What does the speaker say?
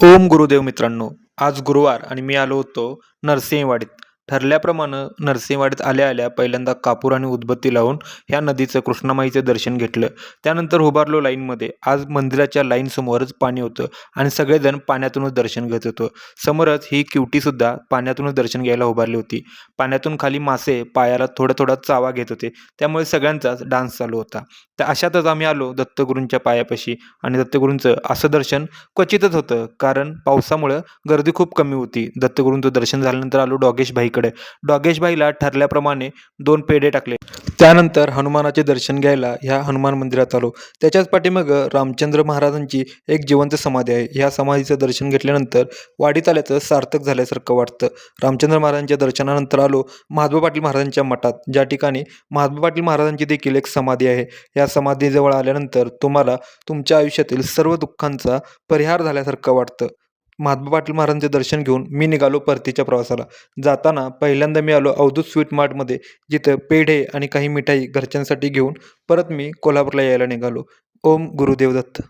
ओम गुरुदेव मित्रांनो, आज गुरुवार आणि मी आलो होतो नरसिंहवाडीत. ठरल्याप्रमाणे नरसिंहवाडीत आल्या-आल्या पहिल्यांदा कापूर आणि उदबत्ती लावून ह्या नदीचं कृष्णामाईचं दर्शन घेतलं. त्यानंतर उभारलो लाईनमध्ये. आज मंदिराच्या लाईनसमोरच पाणी होतं आणि सगळेजण पाण्यातूनच दर्शन घेत होतो. समोरच ही किवटीसुद्धा पाण्यातूनच दर्शन घ्यायला उभारली होती. पाण्यातून खाली मासे पायाला थोडा-थोडा चावा घेत होते. त्यामुळे सगळ्यांचाच डान्स चालू होता. तर अशातच आम्ही आलो दत्तगुरूंच्या पायापाशी आणि दत्तगुरूंचं असं दर्शन क्वचितच होतं, कारण पावसामुळं गर्दी खूप कमी होती. दत्तगुरूंचं दर्शन झाल्यानंतर आलो डॉगेशभाईकडे. डॉगेशभाईला ठरल्याप्रमाणे 2 पेढे टाकले. त्यानंतर हनुमानाचे दर्शन घ्यायला ह्या हनुमान मंदिरात आलो. त्याच्याच पाठीमागं रामचंद्र महाराजांची एक जिवंत समाधी आहे. ह्या समाधीचं दर्शन घेतल्यानंतर वाडीत आल्याचं सार्थक झाल्यासारखं वाटतं. रामचंद्र महाराजांच्या दर्शनानंतर आलो महात्मा पाटील महाराजांच्या मठात, ज्या ठिकाणी महात्मा पाटील महाराजांची देखील एक समाधी आहे. या समाधीजवळ आल्यानंतर तुम्हाला तुमच्या आयुष्यातील सर्व दुःखांचा परिहार झाल्यासारखं वाटतं. महात्मा पाटील महाराजांचे दर्शन घेऊन मी निघालो परतीच्या प्रवासाला. जाताना पहिल्यांदा मी आलो अवधूत स्वीट मार्टमध्ये, जिथं पेढे आणि काही मिठाई घरच्यांसाठी घेऊन परत मी कोल्हापूरला यायला निघालो. ओम गुरुदेव दत्त.